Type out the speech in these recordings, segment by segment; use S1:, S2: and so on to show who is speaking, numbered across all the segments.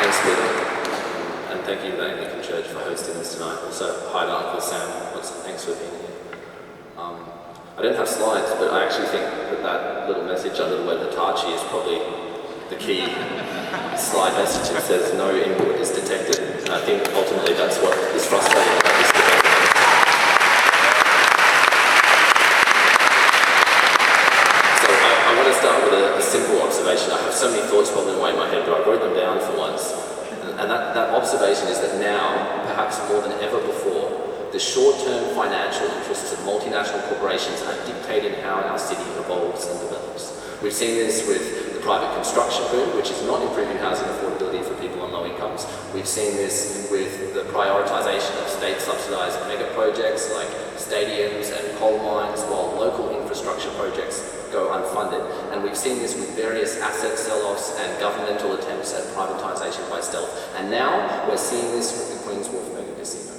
S1: Thanks, Peter. And thank you to the Anglican Church for hosting this tonight. Also, hi to Uncle Sam. Thanks for being here. I don't have slides, but I actually think that little message under the word Hitachi is probably the key slide message. It says no input is detected. And I think ultimately that's what is frustrating about this debate. So I want to start with a simple observation. I have so many thoughts bubbling away in my head, but I wrote them down for once. And that observation is that now, perhaps more than ever before, the short-term financial interests of multinational corporations are dictating how our city evolves and develops. We've seen this with the private construction boom, which is not improving housing affordability for people on low incomes. We've seen this with the prioritisation of state-subsidised mega projects like stadiums and coal mines, while local infrastructure projects go unfunded. And we've seen this with various asset sell-offs and governmental attempts at privatisation by stealth. And now we're seeing this with the Queen's Wharf mega casino.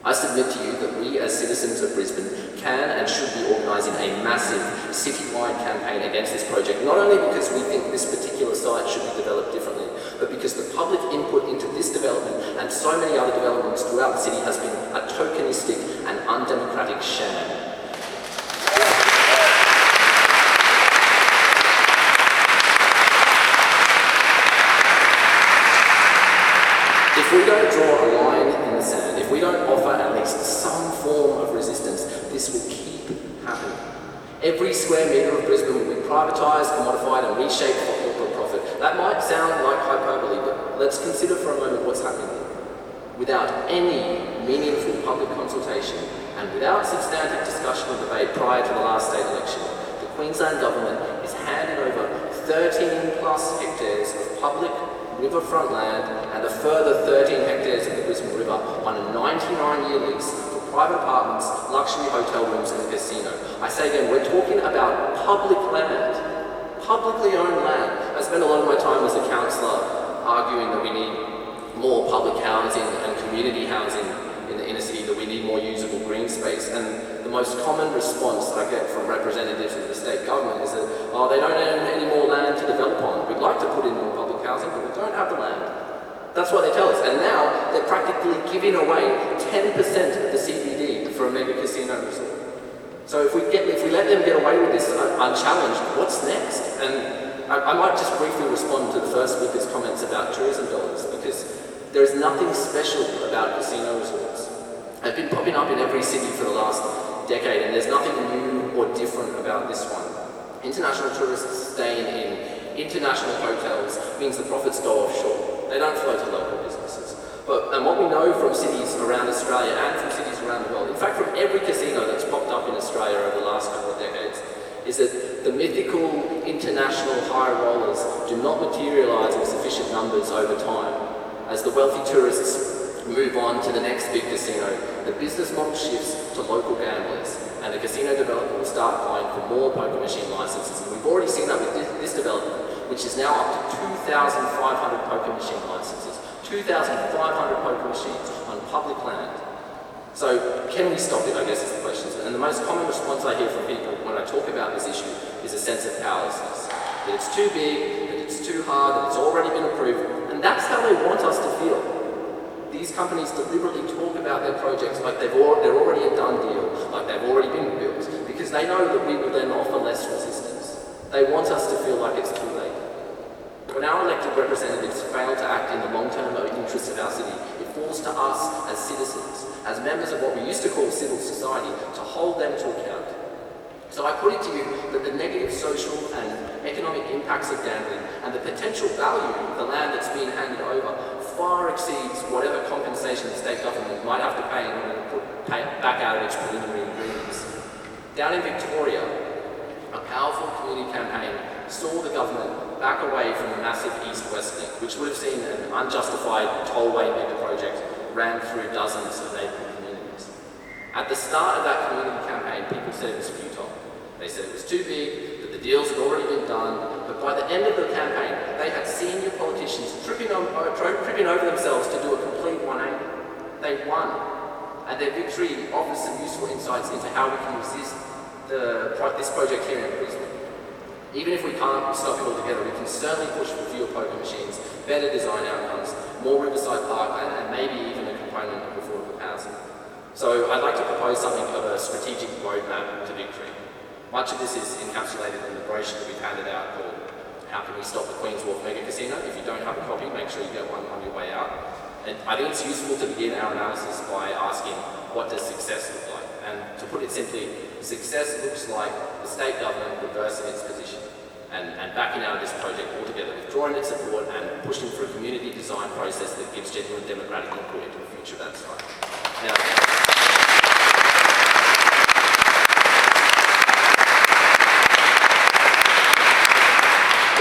S1: I submit to you that we as citizens of Brisbane can and should be organising a massive citywide campaign against this project, not only because we think this particular site should be developed differently, but because the public input into this development and so many other developments throughout the city has been a tokenistic and undemocratic sham. If we don't draw a line in the sand, if we don't offer at least some form of resistance, this will keep happening. Every square metre of Brisbane will be privatised, commodified and reshaped for corporate profit. That might sound like hyperbole, but let's consider for a moment what's happening here. Without any meaningful public consultation and without substantive discussion or debate prior to the last state election, the Queensland Government is handing over 13 plus hectares of public riverfront land and a further 13 hectares of the Brisbane River on a 99-year lease for private apartments, luxury hotel rooms and a casino. I say again, we're talking about public land, publicly owned land. I spend a lot of my time as a councillor arguing that we need more public housing and community housing in the inner city, that we need more usable green space. And the most common response I get from representatives of the state government is that, oh, they don't own any more land to develop on. We'd like to put in more public housing, but we don't have the land. That's what they tell us. And now they're practically giving away 10% of the CBD for a mega casino resort. So if we let them get away with this unchallenged, what's next? And I might just briefly respond to the first speaker's comments about tourism dollars, because there is nothing special about casino resorts. They've been popping up in every city for the last decade, and there's nothing new or different about this one. International tourists staying in international hotels means the profits go offshore. They don't flow to local businesses. And what we know from cities around Australia and from cities around the world, in fact from every casino that's popped up in Australia over the last couple of decades, is that the mythical international high rollers do not materialise in sufficient numbers over time. As the wealthy tourists move on to the next big casino, the business model shifts to local gamblers, and the casino developer will start applying for more poker machine licenses. And we've already seen that with this development, which is now up to 2,500 poker machine licenses, 2,500 poker machines on public land. So can we stop it, I guess is the question. And the most common response I hear from people when I talk about this issue is a sense of powerlessness. That it's too big, that it's too hard, that it's already been approved, and that's how they want us to feel. These companies deliberately talk about their projects like they're already a done deal, like they've already been built, because they know that we will then offer less resistance. They want us to feel like it's too late. When our elected representatives fail to act in the long-term interests of our city, it falls to us as citizens, as members of what we used to call civil society, to hold them to account. So I put it to you that the negative social and economic impacts of gambling and the potential value of the land that's being handed over far exceeds whatever compensation the state government might have to pay in order to pay back out of its preliminary agreements. Down in Victoria, a powerful community campaign saw the government back away from the massive east-west link, which would have seen an unjustified tollway mega project ran through dozens of neighbouring communities. At the start of that community campaign, people said it was futile. They said it was too big, that the deals had already been done, but by the end of the campaign, they had senior politicians tripping over themselves to do a complete 180. They won, and their victory offers some useful insights into how we can resist this project here in Brisbane. Even if we can't stop it altogether, we can certainly push for fewer poker machines, better design outcomes, more riverside parkland, and maybe even a component of affordable housing. So I'd like to propose something of a strategic roadmap to victory. Much of this is encapsulated in the brochure that we've handed out called How Can We Stop the Queen's Wharf Mega Casino? If you don't have a copy, make sure you get one on your way out. And I think it's useful to begin our analysis by asking, what does success look like? And to put it simply, success looks like the state government reversing its position and backing out of this project altogether, withdrawing its support and pushing for a community design process that gives genuine democratic input into the future of that site. Now,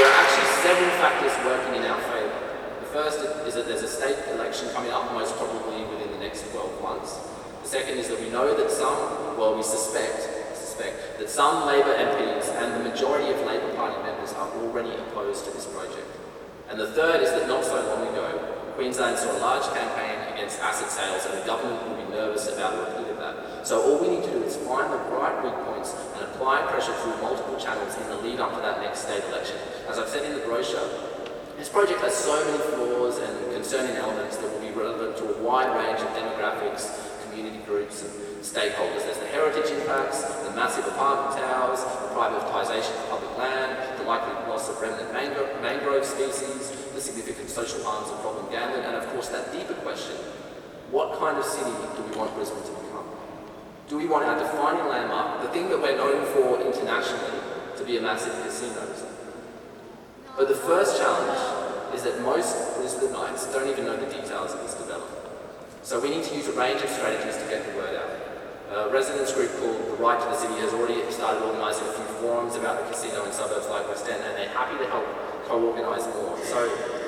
S1: there are actually several factors working in our favour. The first is that there's a state election coming up most probably within the next 12 months. The second is that we know that we suspect that some Labor MPs and the majority of Labor Party members are already opposed to this project. And the third is that not so long ago, Queensland saw a large campaign against asset sales and the government will be nervous about a repeat of that. So all we need to do is find the right weak points and apply pressure through multiple channels in the lead up to that next state election. As I've said in the brochure, this project has so many flaws and concerning elements that will be relevant to a wide range of demographics, community groups and stakeholders. There's the heritage impacts, the massive apartment towers, the privatisation of public land, the likely loss of remnant mangrove species, the significant social harms of problem gambling, and of course that deeper question, what kind of city do we want Brisbane to become? Do we want our defining landmark, the thing that we're known for internationally, to be a massive casino? But the first challenge is that most Brisbaneites don't even know the details of this development. So we need to use a range of strategies to get the word out. A residents group called The Right to the City has already started organising a few forums about the casino in suburbs like West End, and they're happy to help co-organise more. So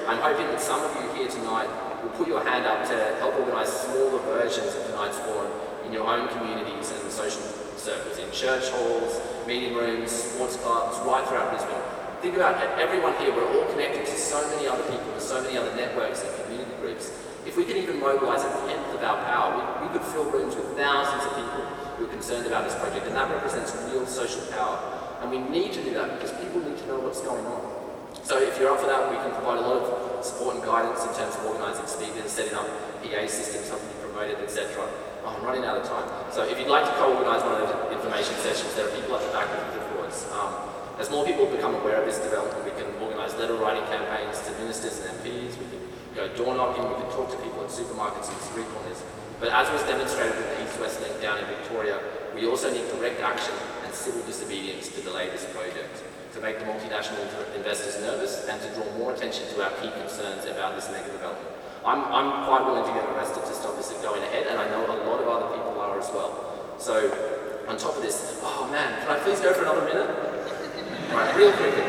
S1: I'm hoping that some of you here tonight will put your hand up to help organise smaller versions of tonight's forum in your own communities and social circles, in church halls, meeting rooms, sports clubs, right throughout Brisbane. Think about it, everyone here, we're all connected to so many other people, to so many other networks and community groups. If we could even mobilise a tenth of our power, we could fill rooms with thousands of people who are concerned about this project, and that represents real social power. And we need to do that because people need to know what's going on. So if you're up for that, we can provide a lot of support and guidance in terms of organising speakers, setting up PA systems, helping you promote it, etc. Oh, I'm running out of time. So if you'd like to co-organise one of those information sessions, there are people at the back with the boards. As more people become aware of this development, we can organise letter writing campaigns to ministers and MPs, we can go door knocking, we can talk to people at supermarkets and street corners. But as was demonstrated with the East-West link down in Victoria, we also need direct action and civil disobedience to delay this project, to make the multinational investors nervous and to draw more attention to our key concerns about this mega development. I'm quite willing to get arrested to stop this going ahead, and I know a lot of other people are as well. So on top of this, oh man, can I please go for another minute? Right, real quickly.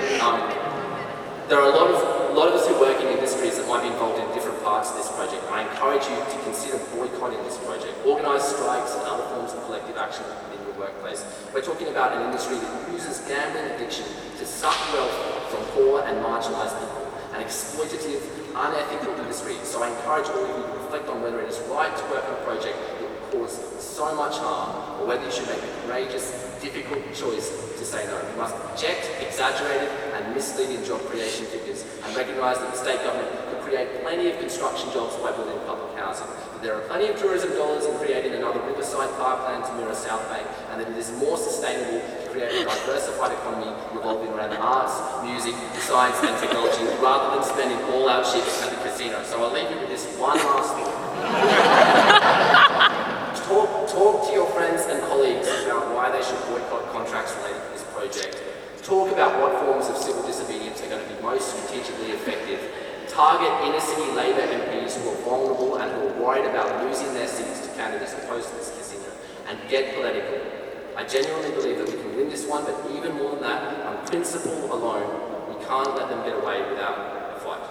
S1: There are a lot of us who work in industries that might be involved in different parts of this project. I encourage you to consider boycotting this project. Organise strikes and other forms of collective action in your workplace. We're talking about an industry that uses gambling addiction to suck wealth from poor and marginalised people. An exploitative, unethical industry. So I encourage all of you to reflect on whether it is right to work on a project that will cause so much harm, or whether you should make a courageous, difficult choice to say no. We must reject exaggerated and misleading job creation figures and recognise that the state government could create plenty of construction jobs by building public housing. That there are plenty of tourism dollars in creating another riverside parkland to mirror South Bank, and that it is more sustainable to create a diversified economy revolving around arts, music, science and technology, rather than spending all our chips at the casino. So I'll leave you with this one last thought. Talk to your friends and colleagues about why they should boycott contracts related to this project. Talk about what forms of civil disobedience are going to be most strategically effective. Target inner city Labor MPs who are vulnerable and who are worried about losing their seats to candidates opposed to this casino, and get political. I genuinely believe that we can win this one, but even more than that, on principle alone, we can't let them get away without a fight.